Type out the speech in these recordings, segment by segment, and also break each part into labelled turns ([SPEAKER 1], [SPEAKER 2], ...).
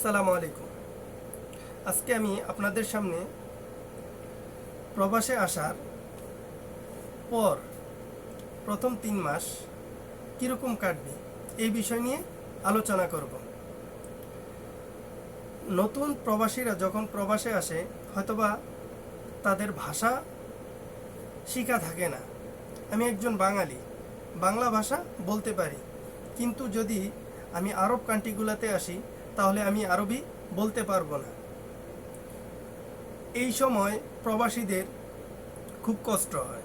[SPEAKER 1] আসসালামু আলাইকুম। আজকে আমি আপনাদের সামনে প্রবাসে আসার পর প্রথম 3 মাস কীরকম কাটবে এই বিষয় নিয়ে আলোচনা করব। নতুন প্রবাসীরা যখন প্রবাসে আসে হয়তোবা তাদের ভাষা শেখা থাকে না। আমি একজন বাঙালি, বাংলা ভাষা বলতে পারি, কিন্তু যদি আমি আরব কান্ট্রিগুলোতে আসি তাহলে আমি আরবি বলতে পারবো না। এই সময় প্রবাসীদের খুব কষ্ট হয়,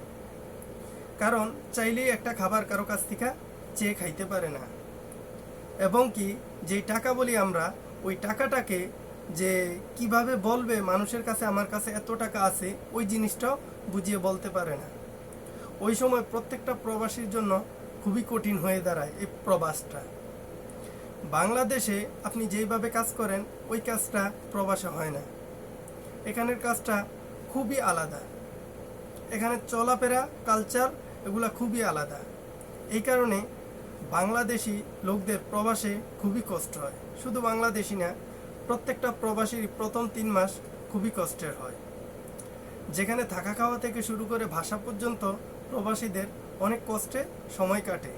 [SPEAKER 1] কারণ চাইলেই একটা খাবার কারো কাছ থেকে চেয়ে খাইতে পারে না, এবং কি যেই টাকা বলি আমরা ওই টাকাটাকে যে কিভাবে বলবে মানুষের কাছে আমার কাছে এত টাকা আছে ওই জিনিসটাও বুঝিয়ে বলতে পারে না। ওই সময় প্রত্যেকটা প্রবাসীর জন্য খুবই কঠিন হয়ে দাঁড়ায় এই প্রবাসটা। বাংলাদেশে আপনি যেইভাবে কাজ করেন ওই কাজটা প্রবাসে হয় না। এখানের কাজটা খুবই আলাদা, এখানে চলাফেরা কালচার এগুলা খুবই আলাদা। এই কারণে বাংলাদেশি লোকদের প্রবাসে খুবই কষ্ট হয়। শুধু বাংলাদেশি না, প্রত্যেকটা প্রবাসীর প্রথম 3 মাস খুবই কষ্টের হয়, যেখানে থাকা খাওয়া থেকে শুরু করে ভাষা পর্যন্ত প্রবাসীদের অনেক কষ্টে সময় কাটে।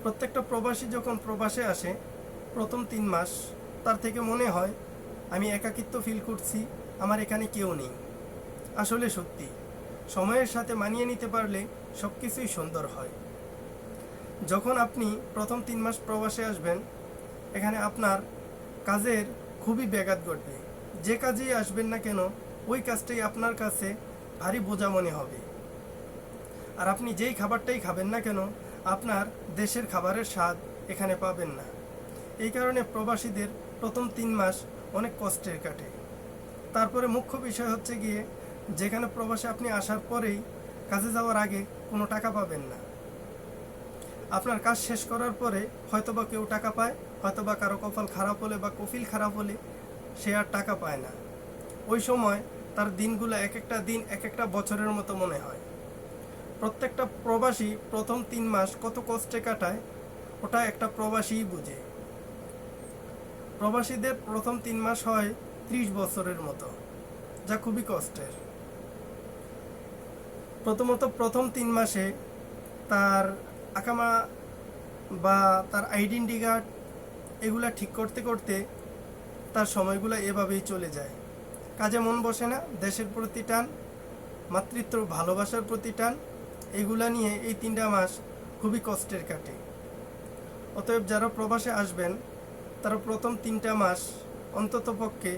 [SPEAKER 1] প্রত্যেকটা প্রবাসী যখন প্রবাসে আসে প্রথম 3 মাস তার থেকে মনে হয় আমি একাকিত্ব ফিল করছি, আমার এখানে কেউ নেই। আসলে সত্যি সময়ের সাথে মানিয়ে নিতে পারলে সব কিছুই সুন্দর হয়। যখন আপনি প্রথম 3 মাস প্রবাসে আসবেন, এখানে আপনার কাজের খুবই ব্যাঘাত ঘটবে। যে কাজেই আসবেন না কেন ওই কাজটাই আপনার কাছে ভারী বোঝা মনে হবে। আর আপনি যেই খাবারটাই খাবেন না কেন আপনার দেশের খাবারের স্বাদ এখানে পাবেন না। এই কারণে প্রবাসীদের প্রথম 3 মাস অনেক কষ্টের কাটে। তারপরে মুখ্য বিষয় হচ্ছে গিয়ে যেখানে প্রবাসে আপনি আসার পরেই কাজে যাওয়ার আগে কোনো টাকা পাবেন না। আপনার কাজ শেষ করার পরে হয়তোবা কেউ টাকা পায়, হয়তোবা কারো কপাল খারাপ হলে বা কফিল খারাপ হলে সে আর টাকা পায় না। ওই সময় তার দিনগুলো এক একটা দিন এক একটা বছরের মতো মনে হয়। প্রত্যেকটা প্রবাসী প্রথম 3 মাস কত কষ্টে কাটায় ওটা একটা প্রবাসীই বুঝে। প্রবাসীদের প্রথম 3 মাস হয় 30 বছরের মতো, যা খুবই কষ্টের। প্রথমত প্রথম 3 মাসে তার আকামা বা তার আইডেন্টি কার্ড এগুলা ঠিক করতে করতে তার সময়গুলো এভাবেই চলে যায়। কাজে মন বসে না, দেশের প্রতি টান, মাতৃত্ব ভালোবাসার প্রতি টান, এগুলা নিয়ে এই 3টা মাস খুবই কষ্টের কাটে। অতএব যারা প্রবাসে আসবেন তারা প্রথম 3টা মাস অন্ততপক্ষে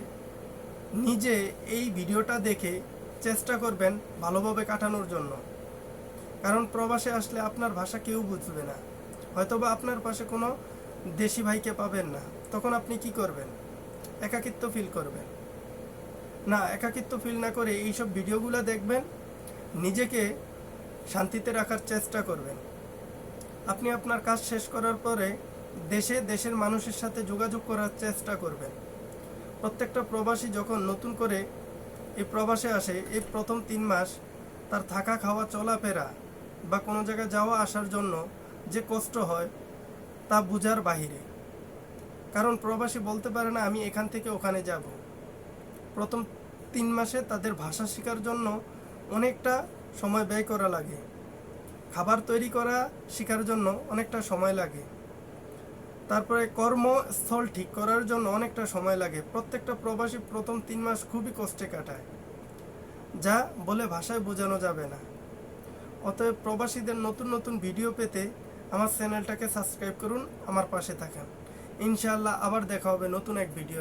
[SPEAKER 1] নিজে এই ভিডিওটা দেখে চেষ্টা করবেন ভালোভাবে কাটানোর জন্য। কারণ প্রবাসে আসলে আপনার ভাষা কেউ বুঝবে না, হয়তোবা আপনার পাশে কোনো দেশি ভাইকে পাবেন না। তখন আপনি কি করবেন? একাকিত্ব ফিল করবেন না। একাকিত্ব ফিল না করে এইসব ভিডিওগুলো দেখবেন, নিজেকে শান্তিতে রাখার চেষ্টা করবেন। আপনি আপনার কাজ শেষ করার পরে দেশের মানুষের সাথে যোগাযোগ করার চেষ্টা করবেন। প্রত্যেকটা প্রবাসী যখন নতুন করে এই প্রবাসে আসে এই প্রথম 3 মাস তার থাকা খাওয়া চলাফেরা বা কোনো জায়গায় যাওয়া আসার জন্য যে কষ্ট হয় তা বোঝার বাহিরে। কারণ প্রবাসী বলতে পারে না আমি এখান থেকে ওখানে যাব। প্রথম 3 মাসে তাদের ভাষা শেখার জন্য অনেকটা সময় ব্যয় করা লাগে, খাবার তৈরি করা শেখার জন্য অনেকটা সময় লাগে, তারপরে কর্মস্থল ঠিক করার জন্য অনেকটা সময় লাগে। প্রত্যেকটা প্রবাসী প্রথম 3 মাস খুবই কষ্টে কাটায়, যা বলে ভাষায় বোঝানো যাবে না। অতএব প্রবাসীদের নতুন নতুন ভিডিও পেতে আমার চ্যানেলটাকে সাবস্ক্রাইব করুন, আমার পাশে থাকেন। ইনশাআল্লাহ আবার দেখা হবে নতুন এক ভিডিও।